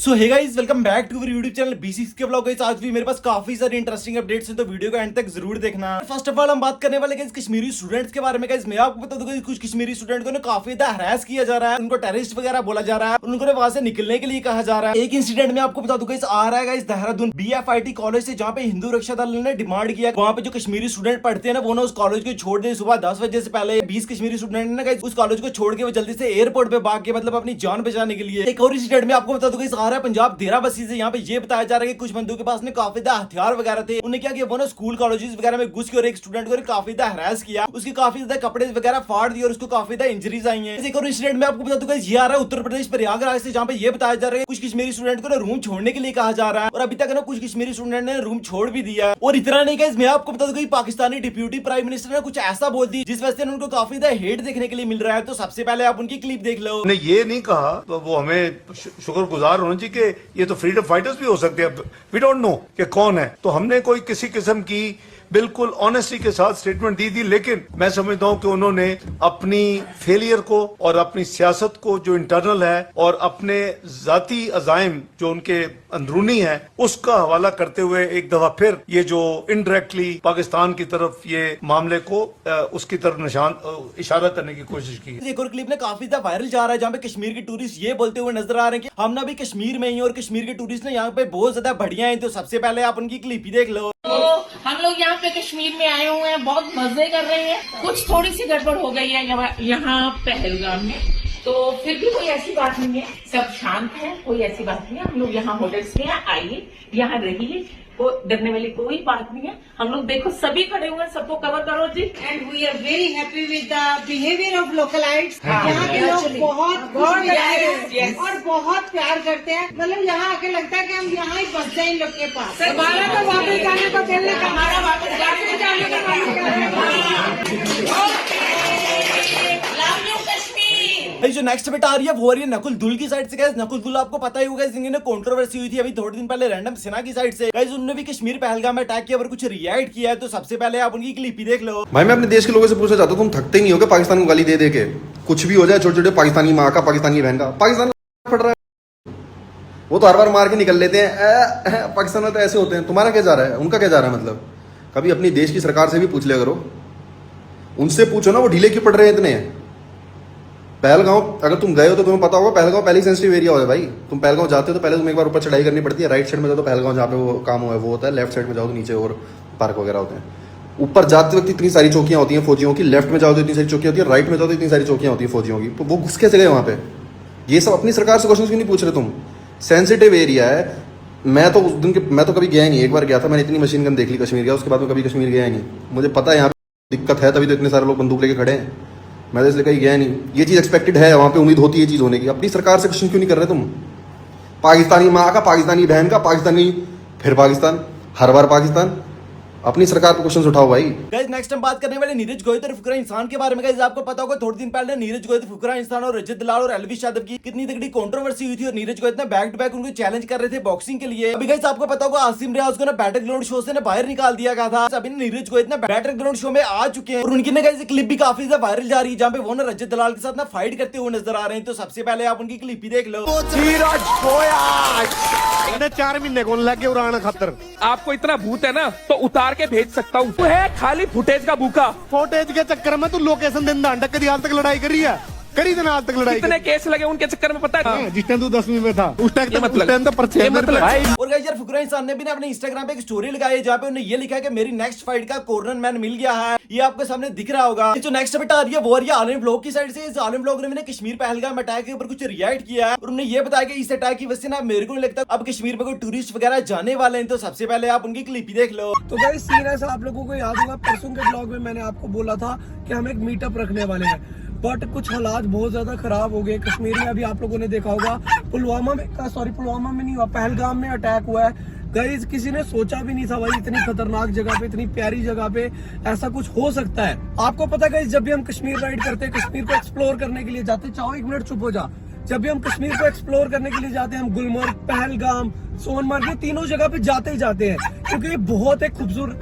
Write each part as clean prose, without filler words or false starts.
So hey guys, welcome back to YouTube channel B6 के vlog. आज भी मेरे पास काफी सारी इंटरेस्टिंग अपडेट्स हैं, तो वीडियो को एंड तक जरूर देखना। फर्स्ट ऑफ ऑल हम बात करने वाले कश्मीरी स्टूडेंट्स के बारे में। गाइस मैं आपको बता दूंगा कुछ कश्मीरी स्टूडेंट को काफी ज्यादा हरास किया जा रहा है, उनको टेररिस्ट वगैरह बोला जा रहा है, उनको वहां से निकलने के लिए कहा जा रहा है। एक इंसिडेंट में आपको बता दूंगा आ रहा है देहरादून BFIT कॉलेज से, जहाँ पे हिंदू रक्षा दल ने डिमांड किया वहाँ पे जो कश्मीरी स्टूडेंट पढ़ते हैं ना, वो ना उस कॉलेज को छोड़ दे। सुबह 10 बजे से पहले 20 कश्मीरी स्टूडेंट ने उस कॉलेज को छोड़ के वो जल्दी से एयरपोर्ट पे भाग के मतलब अपनी जान बचाने के लिए। एक और इंसिडेंट में आपको बता दूंगा आ रहा है पंजाब देरा बसी से। यहाँ पे ये बताया जा रहा है कि कुछ बंदों के पास ने काफी ज्यादा हथियार वगैरह थे। उन्हें क्या किया, वो ना स्कूल कॉलेजेस वगैरह में घुस के और एक स्टूडेंट को काफी ज्यादा हरास किया, उसके काफी ज्यादा कपड़े वगैरह फाड़ दिए और उसको काफी ज्यादा इंजरीज आई हैं। एक और इंसिडेंट में आपको बता दूंगा ये आ रहा है उत्तर प्रदेश प्रयागराज से, जहाँ पे ये बताया जा रहा है कुछ कश्मीरी स्टूडेंट को ना रूम छोड़ने के लिए कहा जा रहा है और अभी तक ना कुछ कश्मीरी स्टूडेंट ने रूम छोड़ भी दिया। और इतना नहीं गाइस, मैं आपको बता दूंगा पाकिस्तानी डिप्यूटी प्राइम मिनिस्टर ने कुछ ऐसा बोल दी जिस वजह से उनको काफी ज्यादा हेट देखने के लिए मिल रहा है। तो सबसे पहले आप उनकी क्लिप देख लो। ने ये नहीं कहा तो वो हमें शुक्रगुजार होना चाहिए कि ये तो फ्रीडम फाइटर्स भी हो सकते हैं, वी डोंट नो कि कौन है। तो हमने कोई किसी किस्म की बिल्कुल ऑनेस्टी के साथ स्टेटमेंट दी थी, लेकिन मैं समझता हूं कि उन्होंने अपनी फेलियर को और अपनी सियासत को जो इंटरनल है और अपने जाती अजाइम जो उनके अंदरूनी है उसका हवाला करते हुए एक दफा फिर ये जो इनडायरेक्टली पाकिस्तान की तरफ ये मामले को उसकी तरफ निशान इशारा करने की कोशिश की। एक और क्लिप ने काफी ज्यादा वायरल जा रहा है, जहाँ पे कश्मीर के टूरिस्ट ये बोलते हुए नजर आ रहे हैं कि हम ना भी कश्मीर में ही और कश्मीर के टूरिस्ट ने यहाँ पे बहुत ज्यादा बढ़िया है। तो सबसे पहले आप उनकी क्लिप ही देख लो। तो हम लोग यहाँ पे कश्मीर में आए हुए हैं, बहुत मजे कर रहे हैं। कुछ थोड़ी सी गड़बड़ हो गई है यहाँ पहलगाम में, तो फिर भी कोई ऐसी बात नहीं है, सब शांत है, कोई ऐसी बात नहीं है। हम लोग यहाँ होटल्स में आइए, यहाँ रहिए, को डरने वाली कोई बात नहीं है। हम लोग देखो सभी खड़े हुए हैं, सबको कवर करो जी। And we are very happy with the behaviour of localites. यहाँ के लोग बहुत और बहुत प्यार करते हैं। मतलब यहाँ आके लगता है कि हम यहाँ ही बस जाए इन लोग के पास। हमारा तो वापस जाने का दिल है, हमारा वापस जाने का जो नेक्स्ट बेटा आ रही है वो आ रही है नकुल दुल की साइड से। गाइस नकुल दुल आपको पता ही होगा, इनकी कंट्रोवर्सी हुई थी अभी थोड़े दिन पहले रैंडम सेना की साइड से। गाइस उन्होंने भी कश्मीर पहलगाम में अटैक किया और कुछ रिएक्ट किया है। तो सबसे पहले आप उनकी क्लिप ही देख लो। भाई मैं अपने देश के लोगों से पूछना चाहता हूँ, तुम थकते ही नहीं हो पाकिस्तान को गाली दे दे के? कुछ भी हो जाए, छोटे छोटे पाकिस्तानी माँ का, पाकिस्तानी बहन का, पाकिस्तान पड़ रहा है, वो तो हर बार मार के निकल लेते हैं। पाकिस्तान में तो ऐसे होते हैं। तुम्हारा क्या जा रहा है, उनका क्या जा रहा है? मतलब कभी अपनी देश की सरकार से भी पूछ लिया करो, उनसे पूछो ना वो ढीले क्यों पड़ रहे हैं इतने। पहलगांव अगर तुम गए हो तो तुम्हें पता होगा, पहलगांव पहले ही सेंसिटिव एरिया हो भाई। तुम पहलगांव जाते हो तो पहले तुम्हें एक बार ऊपर चढ़ाई करनी पड़ती है। राइट साइड में जाओ तो पहलगांव जहाँ पे वो काम हुआ है वो होता है, लेफ्ट साइड में जाओ तो नीचे और पार्क वगैरह होते हैं। ऊपर जाते वक्त इतनी सारी चौकियां होती हैं फौजियों की, लेफ्ट में जाओ तो इतनी सारी चौकियां होती है, राइट में जाओ तो इतनी सारी चौकियां होती है फौजियों की। तो वो घुस कैसे गए वहाँ पे? ये सब अपनी सरकार से क्वेश्चन क्यों नहीं पूछ रहे तुम? सेंसिटिव एरिया है। मैं तो उस दिन मैं तो कभी गया ही नहीं। एक बार गया था, मैंने इतनी मशीन गन देख ली कश्मीर गया, उसके बाद में कभी कश्मीर गया ही नहीं। मुझे पता है यहाँ पे दिक्कत है, तभी तो इतने सारे लोग बंदूक लेके खड़े हैं। मैं तो इसलिए कहीं गया नहीं। ये चीज़ एक्सपेक्टेड है, वहाँ पे उम्मीद होती है ये चीज़ होने की। अपनी सरकार से क्वेश्चन क्यों नहीं कर रहे तुम? पाकिस्तानी माँ का, पाकिस्तानी बहन का, पाकिस्तानी फिर पाकिस्तान, हर बार पाकिस्तान। अपनी सरकार पर क्वेश्चन उठाओ भाई। गाइस नेक्स्ट हम बात करने वाले नीरज गोयत और फुकरा इंसान के बारे में। गाइस आपको पता होगा थोड़े दिन पहले नीरज गोयत, फुकरा इंसान और रजत दलाल और एलविश यादव की कितनी तगड़ी कंट्रोवर्सी हुई थी और नीरज गोयत ने बैक टू बैक उनको चैलेंज कर रहे थे बॉक्सिंग के लिए। अभी गाइस आपको पता होगा आसिम रियाज को ना बैटल ग्राउंड शो से बाहर निकाल दिया गया था। अभी नीरज गोयत ना बैटल ग्राउंड शो में आ चुके हैं और उनकी ना गाइस क्लिप भी काफी ज्यादा वायरल जा रही है, जहाँ पे वो ना रजत दलाल के साथ ना फाइट करते हुए नजर आ रहे हैं। तो सबसे पहले आप उनकी क्लिप ही देख लो। नीरज गोयत 4 महीने को लगे उड़ाना खातर। आपको इतना भूत है ना तो उतार के भेज सकता हूँ। वो है खाली फुटेज का भूखा। फुटेज के चक्कर में तू लोकेशन दिन दांडा कभी आज तक लड़ाई करी है? करी दिन आज तक लड़ाई? कितने केस लगे उनके चक्कर में पता है? जिस टाइम तू 10वीं में था उस टाइम मतलब भाई। और गाइस यार फुकरा इंसान ने भी ना अपने इंस्टाग्राम पे एक स्टोरी लगाई है, जहाँ पे उन्होंने ये लिखा है कि मेरी नेक्स्ट फाइट का कॉर्नर मैन मिल गया है। ये आपके सामने दिख रहा होगा। जो नेक्स्ट बेटा आ रही है वो आ रही है आलिम व्लॉग की साइड से। इस आलिम व्लॉग ने मैंने कश्मीर पहलगाम अटैक के ऊपर कुछ रिएक्ट किया है और उन्होंने ये बताया कि इस अटैक की वजह से ना मेरे को नहीं लगता अब कश्मीर में कोई टूरिस्ट वगैरह जाने वाले हैं। तो सबसे पहले आप उनकी क्लिप ही देख लो। तो गाइस सीन ऐसा, आप लोगों को याद होगा परसों के ब्लॉग में मैंने आपको बोला था कि हम एक मीटअप रखने वाले हैं, बट कुछ हालात बहुत ज्यादा खराब हो गए कश्मीर में। अभी आप लोगों ने देखा होगा पुलवामा में नहीं हुआ, पहलगाम में अटैक हुआ है। गाइस किसी ने सोचा भी नहीं था भाई इतनी खतरनाक जगह पे, इतनी प्यारी जगह पे ऐसा कुछ हो सकता है। आपको पता है गाइस, जब भी हम कश्मीर राइड करते हैं, कश्मीर को एक्सप्लोर करने के लिए जाते हैं, चाहो एक मिनट चुप हो जा, जब भी हम कश्मीर को एक्सप्लोर करने के लिए जाते हैं, हम गुलमर्ग, पहलगाम, सोनमर्ग, ये तीनों जगह पे जाते ही जाते हैं, क्योंकि ये बहुत एक खूबसूरत,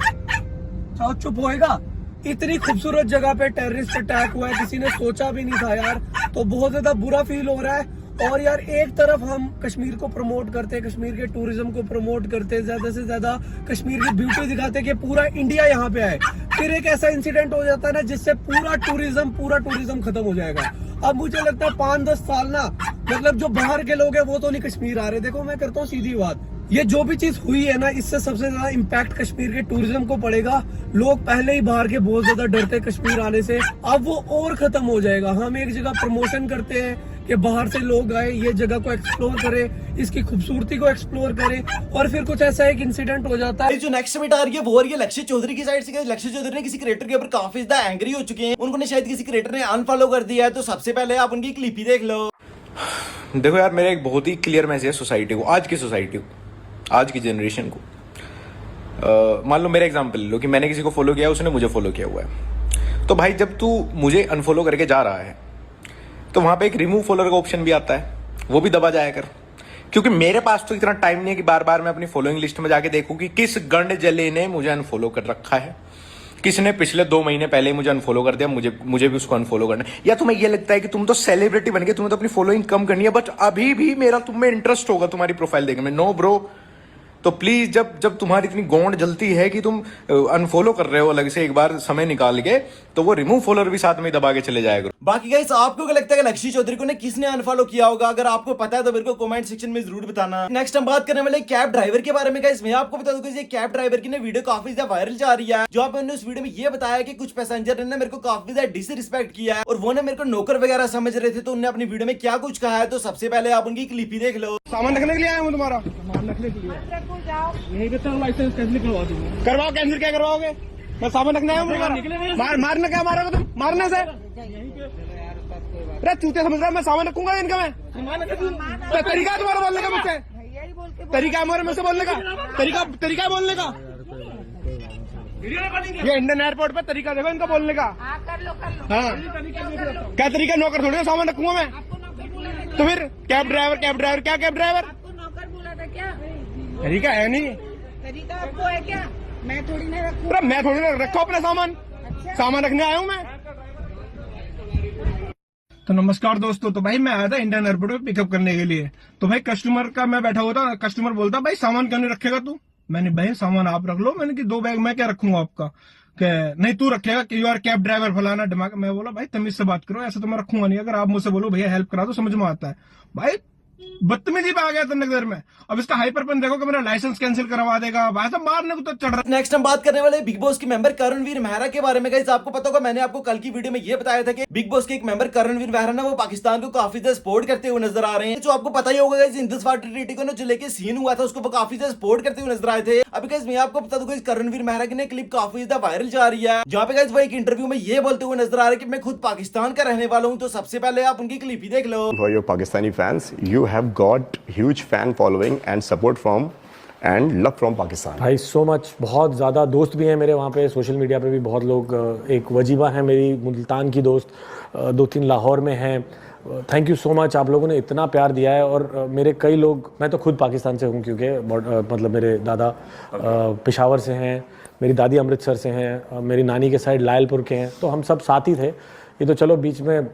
चाहो चुप होएगा, इतनी खूबसूरत जगह पे टेररिस्ट अटैक हुआ है, किसी ने सोचा भी नहीं था यार। तो बहुत ज्यादा बुरा फील हो रहा है और यार एक तरफ हम कश्मीर को प्रमोट करते हैं, कश्मीर के टूरिज्म को प्रमोट करते हैं, ज्यादा से ज्यादा कश्मीर की ब्यूटी दिखाते हैं कि पूरा इंडिया यहाँ पे आए, फिर एक ऐसा इंसिडेंट हो जाता है ना जिससे पूरा टूरिज्म खत्म हो जाएगा। अब मुझे लगता है 5-10 साल ना, मतलब जो बाहर के लोग हैं वो तो नहीं कश्मीर आ रहे। देखो मैं करता हूँ सीधी बात, ये जो भी चीज हुई है ना, इससे सबसे ज्यादा इम्पैक्ट कश्मीर के टूरिज्म को पड़ेगा। लोग पहले ही बाहर के बहुत ज्यादा डरते कश्मीर आने से, अब वो और खत्म हो जाएगा। हम एक जगह प्रमोशन करते हैं कि बाहर से लोग आए, ये जगह को एक्सप्लोर करें, इसकी खूबसूरती को एक्सप्लोर करें, और फिर कुछ ऐसा एक इंसिडेंट हो जाता है। जो नेक्स्ट अपडेट आ रही है वो आ रही है लक्ष्य चौधरी की साइड से। लक्ष्य चौधरी ने किसी क्रिएटर के ऊपर काफी ज्यादा एंग्री हो चुके हैं, उन्होंने शायद किसी क्रिएटर ने अनफॉलो कर दिया है। तो सबसे पहले आप उनकी क्लिप ही देख लो। देखो यार, मेरा एक बहुत ही क्लियर मैसेज है सोसाइटी को, आज की सोसाइटी को, आज की जनरेशन को। मान लो मेरा एग्जांपल लो कि मैंने किसी को फॉलो किया है, उसने मुझे फॉलो किया हुआ है। तो भाई जब तू मुझे अनफॉलो करके जा रहा है तो वहां पे एक रिमूव फॉलोअर का ऑप्शन भी आता है, वो भी दबा जाया कर। क्योंकि मेरे पास तो इतना टाइम नहीं है कि बार बार मैं अपनी फॉलोइंग लिस्ट में जाके देखूं कि किस गंड जले ने मुझे अनफॉलो कर रखा है, किसने पिछले 2 महीने पहले ही मुझे अनफॉलो कर दिया, मुझे भी उसको अनफॉलो करना है। या तुम्हें ये लगता है कि तुम तो सेलिब्रिटी बन गए, तुम्हें तो अपनी फॉलोइंग कम करनी है, बट अभी भी मेरा तुम में इंटरेस्ट होगा तुम्हारी प्रोफाइल देखने में। नो ब्रो, तो प्लीज जब तुम्हारी इतनी गोंड जलती है कि तुम अनफॉलो कर रहे हो अलग से एक बार समय निकाल के, तो वो रिमूव फॉलोअर भी साथ में दबा के चले जाएगा। बाकी गाइस आपको क्या लगता है कि लक्ष्य चौधरी को ने किसने अनफॉलो किया होगा? अगर आपको पता है तो मेरे को कमेंट सेक्शन में जरूर बताना। नेक्स्ट हम बात करने वाले कैब ड्राइवर के बारे में। गाइस मैं आपको बता दूं कि ये कैब ड्राइवर की वीडियो काफी ज्यादा वायरल जा रही है, जहाँ पे उन्होंने उस वीडियो में ये बताया कि कुछ पैसेंजर ने मेरे को काफी ज्यादा डिसरिस्पेक्ट किया है और वो ने मेरे को नौकर वगैरह समझ रहे थे। तो उन्होंने अपनी वीडियो में क्या कुछ कहा है, तो सबसे पहले आप उनकी क्लिप ही देख लो। सामान रखने के लिए आया हूँ तुम्हारा, सामान रखने के लिए यहीं पे चलो, लाइसेंस कैंसिल करवा दूंगा। करवाओ, कैंसिल क्या करवाओगे? मैं सामान रखने आया हूँ। मारना क्या मारोगे तुम? मारने से अरे चूते समझ रहा है, मैं सामान रखूंगा इनका। मैं तो तरीका तुम्हारा बोलने का मुझसे, तरीका हमारे मुझसे बोलने का, तरीका बोलने का। ये इंडियन एयरपोर्ट पे तरीका देखो इनका बोलने का। हाँ क्या तरीका? नौकर थोड़ी सामान रखूंगा मैं। तो फिर कैब ड्राइवर क्या कैब ड्राइवर? तरीका है नहीं, तरीका आपको है क्या? मैं थोड़ी ना मैं थोड़ी ना रखो अपना सामान, सामान रखने आया हूँ मैं। तो नमस्कार दोस्तों, तो भाई मैं आया था इंडियन एयरपोर्ट पे पिकअप करने के लिए। तो भाई कस्टमर का मैं बैठा हुआ था, कस्टमर बोलता भाई सामान क्यों नहीं रखेगा तू? मैंने भाई सामान आप रख लो। मैंने कि 2 बैग मैं क्या रखूंगा आपका? नहीं तू रखेगा कि यू आर कैब ड्राइवर फलाना दिमाग। मैं बोला भाई तमीज से बात करो, ऐसा तो मैं रखूंगा नहीं। अगर आप मुझसे बोलो भैया हेल्प करा तो समझ में आता है। भाई बदतमीजी पे आ गया इतने देर में। अब इसका हाइपरपन देखो कि मेरा लाइसेंस कैंसिल करवा देगा, भाई साहब मारने को तो चढ़ रहा। नेक्स्ट हम बात करने वाले बिग बॉस के मेंबर करणवीर मेहरा के बारे में। गाइस आपको पता होगा, मैंने आपको कल की वीडियो में ये बताया था कि बिग बॉस के एक मेंबर करणवीर मेहरा ना वो पाकिस्तान को काफी ज्यादा सपोर्ट करते हुए नजर आ रहे हैं। जो आपको पता ही होगा गाइस, इंदस वाटर रेटी को जो लेके सीन हुआ था उसको वो काफी ज्यादा सपोर्ट करते हुए नजर आए थे। अभी गाइस मैं आपको बता दूंगा, करणवीर मेहरा की क्लिप काफी ज्यादा वायरल जा रही है, जहाँ पे गाइस वो एक इंटरव्यू में ये बोलते हुए नजर आ रहे हैं कि मैं खुद पाकिस्तान का रहने वाला हूँ। तो सबसे पहले आप उनकी क्लिप ही देख लो। For your Pakistani fans, you have got huge fan following and support from and love from Pakistan. भाई सो मच, बहुत ज़्यादा दोस्त भी हैं मेरे वहाँ पे, सोशल मीडिया पे भी बहुत लोग। एक वजीबा है मेरी मुल्तान की दोस्त, 2-3 लाहौर में हैं। थैंक यू सो मच, आप लोगों ने इतना प्यार दिया है। और मेरे कई लोग, मैं तो खुद पाकिस्तान से हूँ क्योंकि मतलब मेरे दादा पेशावर से हैं, मेरी दादी अमृतसर से हैं, मेरी नानी के साइड लायलपुर के हैं। तो हम सब साथ ही थे। ये तो चलो बीच में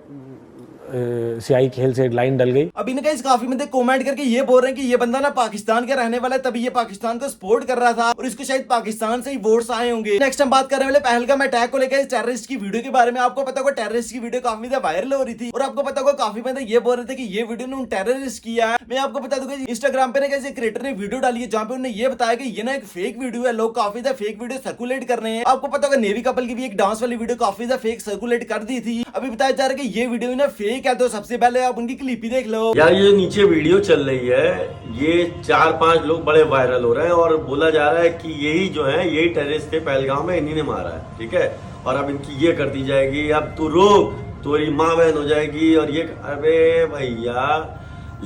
सियाही खेल से लाइन डल गई। अभी ना गाइस काफी बंदे कमेंट करके ये बोल रहे हैं कि ये बंदा ना पाकिस्तान का रहने वाला है, तभी ये पाकिस्तान को सपोर्ट कर रहा था और इसको शायद पाकिस्तान से ही वोट्स आए होंगे। नेक्स्ट हम बात करने वाले पहलगाम अटैक को लेकर टेररिस्ट की वीडियो के बारे में। आपको पता होगा टेररिस्ट की वीडियो काफी ज्यादा वायरल हो रही थी और आपको पता होगा काफी बंदे ये बोल रहे थे कि ये वीडियो ने टेररिस्ट किया है। मैं आपको बता दूंगा इंस्टाग्राम पे ना कैसे क्रिएटर ने वीडियो डाली है जहाँ पे उन्होंने ये बताया कि ये ना एक फेक वीडियो है, लोग काफी ज्यादा फेक वीडियो सर्कुलेट कर रहे हैं। आपको पता होगा नेवी कपल की भी एक डांस वाली वीडियो काफी ज्यादा फेक सर्कुलेट कर दी थी। अभी बताया जा रहा है कि ये वीडियो ना फेक है। तो सबसे पहले आप उनकी क्लिप ही देख लो। यार ये नीचे वीडियो चल रही है, ये 4-5 लोग बड़े वायरल हो रहे हैं और बोला जा रहा है कि यही जो है यही टेररिस्ट थे पहलगाम में, इन्हीं ने मारा है, ठीक है। और अब इनकी ये कर दी जाएगी, अब तू रोक, तुम्हारी माँ बहन हो जाएगी। और ये अबे भैया,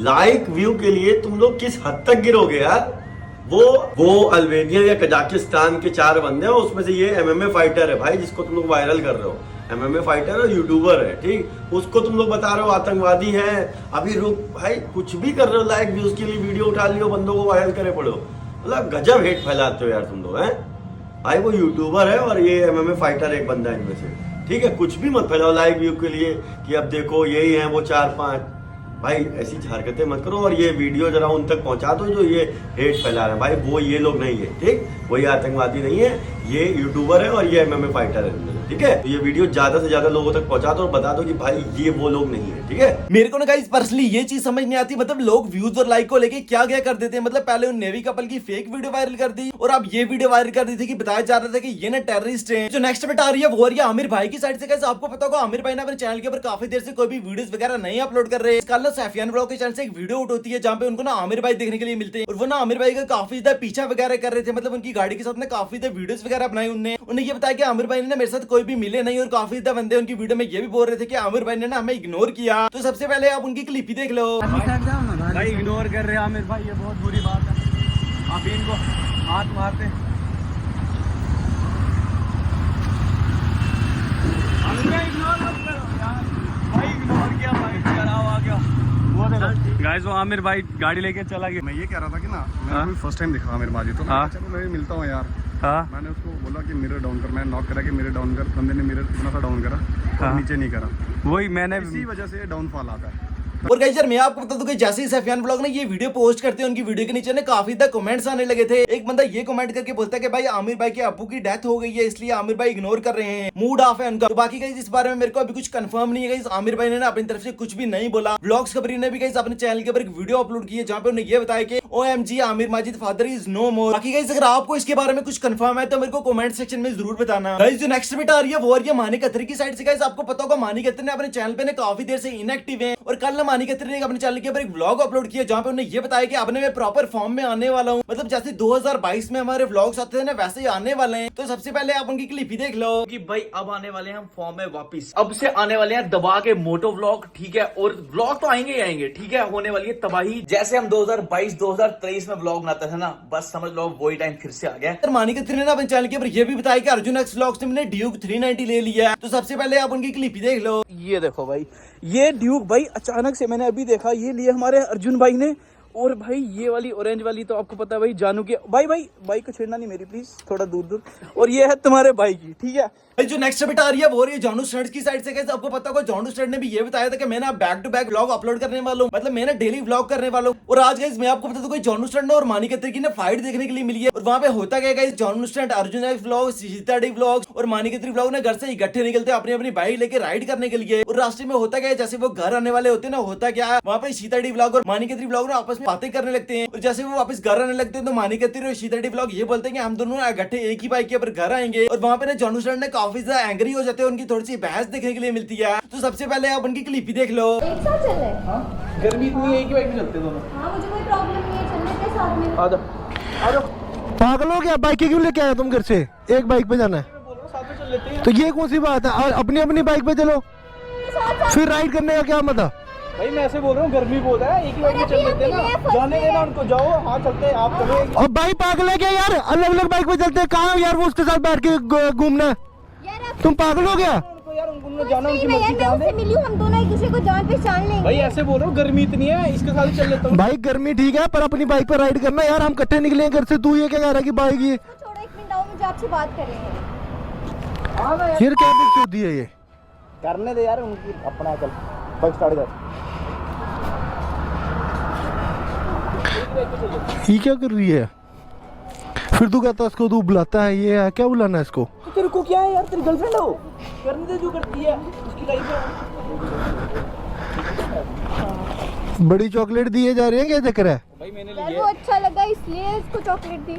लाइक व्यू के लिए तुम लोग किस हद तक गिरोगे यार। वो अल्बेनिया या कजाकिस्तान के 4 बंदे हैं, उसमें से ये MMA फाइटर है भाई, जिसको तुम लोग वायरल कर रहे हो। MMA फाइटर और यूट्यूबर है, ठीक, उसको तुम लोग बता रहे हो आतंकवादी है। अभी रुक भाई, कुछ भी कर रहे हो, लाइक व्यूज के लिए वीडियो उठा लियो, बंदों को वायरल करे पड़ो, मतलब गजब हेट फैलाते हो यार तुम लोग हैं भाई। वो यूट्यूबर है और ये MMA फाइटर एक बंदा है इनमें से, ठीक है। कुछ भी मत फैलाओ लाइक व्यू के लिए कि अब देखो यही है वो 4-5। भाई ऐसी हरकतें मत करो और ये वीडियो जरा उन तक पहुंचा दो जो ये हेट फैला रहे हैं। भाई वो ये लोग नहीं है, ठीक, वो ये आतंकवादी नहीं है, ये यूट्यूबर है और ये MMA फाइटर है, ठीक है। तो ये वीडियो ज्यादा से ज्यादा लोगों तक पहुंचा दो और बता दो कि भाई ये वो लोग नहीं है, ठीक है। मेरे को ना गाइस पर्सनली ये चीज समझ नहीं आती, मतलब लोग व्यूज और लाइक को लेके क्या क्या कर देते हैं। मतलब पहले उन नेवी कपल की फेक वीडियो वायरल कर दी और अब ये वीडियो वायरल कर दी थी कि बताया जा रहा था कि ये ना टेररिस्ट हैं। जो नेक्स्ट अपडेट आ रही है वो आ रही है आमिर भाई की साइड से। गाइस आपको पता होगा आमिर भाई ने अपने चैनल के ऊपर काफी देर से कोई भी वीडियोस वगैरह नहीं अपलोड कर रहे हैं। कल ना सैफियान ब्लॉग के चैनल से एक वीडियो आउट होती है जहां पे उनको ना आमिर भाई देखने के लिए मिलते हैं और वो ना आमिर भाई का काफी ज्यादा पीछा वगैरह कर रहे थे। मतलब उनकी गाड़ी के साथ ना काफी ज्यादा वीडियोस वगैरह बनाई उन्हें ये बताया कि आमिर भाई ने ना मेरे साथ कोई भी मिले नहीं और काफी ज्यादा बंदे उनकी वीडियो में ये भी बोल रहे थे कि आमिर भाई ने ना हमें इग्नोर किया। तो सबसे पहले आप उनकी क्लिप ही देख लो। भाई इग्नोर कर रहे हैं आमिर भाई, ये बहुत बुरी बात है। आप इनको हाथ मारते गाइस वो आमिर भाई गाड़ी लेके चला गया। मैं ये कह रहा था कि ना मैंने फर्स्ट टाइम देखा आमिर बाजी, तो मैं चलो मैं मिलता हूँ यार। मैंने उसको बोला कि मिरर डाउन कर, मैं नॉक करा कि मिरर डाउन कर, बंदे ने मिरर थोड़ा सा डाउन करा और नीचे नहीं करा, वही मैंने इसी वजह से डाउनफॉल आता है। और गाइस यार मैं आपको बता दूं कि जैसे ही सैफियान ब्लॉग ने ये वीडियो पोस्ट करते हैं उनकी वीडियो के नीचे ना काफी ज्यादा कमेंट्स आने लगे थे। एक बंदा ये कमेंट करके बोलता है कि भाई आमिर भाई के अब्बू की डेथ हो गई है इसलिए आमिर भाई इग्नोर कर रहे हैं, मूड ऑफ है उनका। तो बाकी गाइस इस बारे में मेरे को अभी कुछ कंफर्म नहीं है गाइस, आमिर भाई ने ना अपनी तरफ से कुछ भी नहीं बोला। ब्लॉग्स खबरी ने भी गाइस अपने चैनल के ऊपर एक वीडियो अपलोड की है जहां पे उन्हें ये बताया कि OMG Aamir Majid father is no more. बाकी गाइस अगर आपको इसके बारे में कुछ कंफर्म है तो मेरे को कमेंट सेक्शन में जरूर बताना। गाइस जो नेक्स्ट अपडेट आ रही है वो आ रही है मानिक अत्री की साइड से। गाइस आपको पता होगा मानिक अत्री ने अपने चैनल पे काफी देर से इनएक्टिव है और कल ना मानिक अत्री ने अपने चैनल के ऊपर एक व्लॉग अपलोड किया जहां पे उन्हें ये बताया कि अब मैं प्रॉपर फॉर्म में आने वाला हूं। मतलब जैसे 2022 में हमारे व्लॉग्स आते थे ना वैसे ही आने वाले हैं। तो सबसे पहले आप उनकी क्लिप ही देख लो कि भाई अब आने वाले हैं हम फॉर्म में वापस, अब से आने वाले हैं दबा के मोटो व्लॉग, ठीक है। और व्लॉग तो आएंगे ही आएंगे, ठीक है। होने वाली है तबाही, जैसे हम 2022 2023 में व्लॉग बनाते थे ना, बस समझ लो वही टाइम फिर से आ गया। मानिक अत्री ने अपने चैनल के ऊपर ये भी बताया कि अर्जुन एक्स व्लॉग्स ने ड्यूक 390 ले लिया है। तो सबसे पहले आप उनकी क्लिप ही देख लो। ये देखो भाई, ये ड्यूक भाई अचानक से मैंने अभी देखा, ये लिए हमारे अर्जुन भाई ने। और भाई ये वाली ऑरेंज वाली तो आपको पता है भाई जानू की। भाई को छेड़ना नहीं मेरी प्लीज, थोड़ा दूर दूर। और ये है तुम्हारे भाई की, ठीक है। जो नेक्स्ट अपडेट आ रही है वो रही है जानू स्टड्स की साइड से। आपको पता होगा जानू स्टड ने भी ये बताया था कि मैं ना back to back vlog upload करने वाला हूं, मतलब मैं ना डेली व्लॉग करने वाला हूं। और आज गाइस मैं आपको बता दूं जानू स्टड ने और मानिक अत्री की ना फाइट देखने के लिए मिली है। और वहां पे होता क्या गाइस, जानू stud, Arjun x vlog, Sita D vlog और मानिक अत्री व्लॉग ने घर से इकट्ठे निकलते हैं अपनी अपनी बाइक लेके राइड करने के लिए। और रास्ते में होता क्या है, जैसे वो घर आने वाले होते हैं ना, होता क्या है वहां पे सीता डी व्लॉग और मानिक अत्री व्लॉग आपस में बातें करने लगते हैं। और जैसे वो वापस घर आने लगते हैं तो मानिक अत्री और सीता डी व्लॉग ये बोलते हैं कि हम दोनों इकट्ठे एक ही बाइक के ऊपर घर आएंगे। और वहां पे ना जानू स्टड ने काफी ज्यादा एंग्री हो जाते हैं, उनकी थोड़ी सी बहस देखने के लिए मिलती है। तो सबसे पहले आप उनकी क्लिप ही देख लो। एक साथ चल रहे हैं, गर्मी इतनी है कि बाइक में चलते दोनों। हाँ मुझे कोई प्रॉब्लम नहीं है, चलने के साथ में। आ जाओ पागल हो गया, बाइक क्यों लेके आया तुम घर से? एक बाइक पे जाना है तो ये कौन सी बात है? अपनी अपनी बाइक पे चलो, फिर राइड करने का क्या मतलब? भाई मैं ऐसे बोल रहा हूँ, गर्मी बहुत है, एक ही बाइक में चल लेते हैं ना, जाने देना उनको, जाओ। हाँ चलते हैं, आप चलो। और भाई पागल है क्या यार? अलग अलग बाइक पे चलते हैं, कहाँ यार वो उसके साथ बैठ के घूमना? तुम पागल हो गया? जाना उनकी मर्जी, जाने मिली, हम दोनों एक दूसरे को जान पहचान लेंगे। भाई ऐसे बोल रहा हूँ, गर्मी इतनी है, इसके साथ चल लेता हूँ। भाई गर्मी ठीक है पर अपनी बाइक पर राइड करना यार। हम इकट्ठे निकले घर से, तू ये क्या कह रहा है कि बाइक ये? छोड़ो एक मिनट, आओ मुझे आपसे बात करेंगे। फिर क्या दिक्कत होती है? ये करने दे यार उनकी, अपना चल बाइक स्टार्ट कर। ये क्या कर रही है? फिर तू कहता है इसको, तू बुलाता है, ये है क्या बुलाना है इसको? तो तेरे को क्या है यार, तेरी गर्लफ्रेंड हो, करने दे जो करती है, उसकी लाइफ है। बड़ी चॉकलेट दिए जा रही है, क्या चक्कर है? भाई मैंने यार वो अच्छा लगा इसलिए इसको चॉकलेट दी।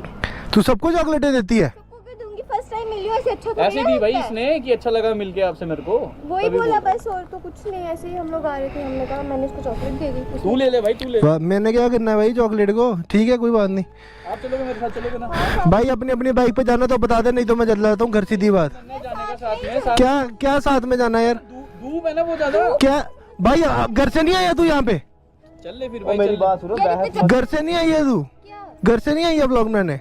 तू सबको चॉकलेटें देती है? सबको क्यों दूंगी, फर्स्ट टाइम मिली हो, ऐसे अच्छा ऐसे दी भाई इसने कि अच्छा लगा मिलके आपसे मेरे को, वही बोला बस, और तो कुछ नहीं। ऐसे ही हम लोग आ रहे थे, हमने कहा मैंने इसको चॉकलेट दे दी। तू ले ले भाई, तू ले। मैंने क्या करना है भाई चॉकलेट को? ठीक है कोई बात नहीं, आप चलोगे मेरे साथ, चलोगे ना? भाई अपनी अपनी बाइक पे जाना तो बता दे, नहीं तो मैं चल जाता हूँ घर। सीधी बात। जाने का साथ में, क्या क्या साथ में जाना है यार? धूप है ना वो ज्यादा। क्या भाई घर से नहीं आया तू यहाँ पे? चल ले फिर भाई, मेरी बात सुनो। घर से नहीं आई है तू? घर से नहीं आई है व्लॉग बनाने?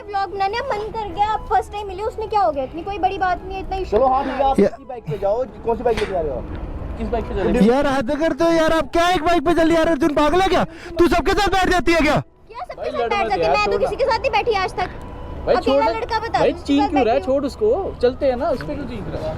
व्लॉग बनाने मन कर गया, आप फर्स्ट टाइम मिले, उसमें क्या हो गया? इतनी कोई बड़ी बात नहीं है, इतना इशू। चलो हाँ ठीक है, आप किसी बाइक पे जाओ। कौन सी बाइक लेके जा रहे हो आप? किस बाइक पे चल रहे हो यार? हद करते हो यार, आप क्या एक बाइक पे चल यार? अर्जुन पागल है क्या? तू सबके साथ बैठ जाती है क्या? क्या सबके साथ बैठ जाती है? मैं तो किसी के साथ नहीं बैठी आज तक। भाई छोड़, लड़का बता, भाई चीख क्यों रहा है? छोड़ उसको, चलते हैं ना, उस पे क्यों चीख रहा है?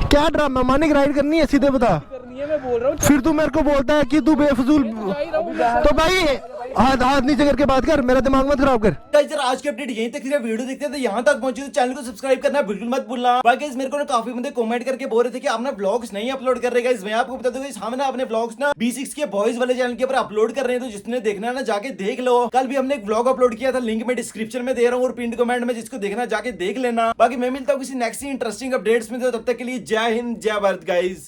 क्या ड्रामा? मानिक राइड करनी है, सीधे बता। करनी ये मैं बोल रहा हूँ। फिर तू मेरे को बोलता है कि तू बेफजूल, तो भाई हाथ नीचे करके बात कर, मेरा दिमाग मत खराब कर। गाइस यार आज की अपडेट यहीं तक थी। वीडियो देखते हैं तो यहाँ तक पहुंचे तो चैनल को सब्सक्राइब करना बिल्कुल मत भूलना। बाकी मेरे को ना काफी बंदे कमेंट करके बोल रहे थे कि आपने व्लॉग्स नहीं अपलोड कर रहे। गाइस मैं आपको बता दूं गाइस हम ना अपने व्लॉग्स ना B6 के बॉयज वाले चैनल के ऊपर अपलोड कर रहे हैं, तो जिसने देखना है ना जाके देख लो। कल भी हमने एक व्लॉग अपलोड किया था, लिंक मैं डिस्क्रिप्शन में दे रहा हूँ और पिन कमेंट में, जिसको देखना जाके देख लेना। बाकी मैं मिलता हूँ किसी नेक्स्ट इंटरेस्टिंग अपडेट्स में, तो तब तक के लिए जय हिंद जय भारत गाइस।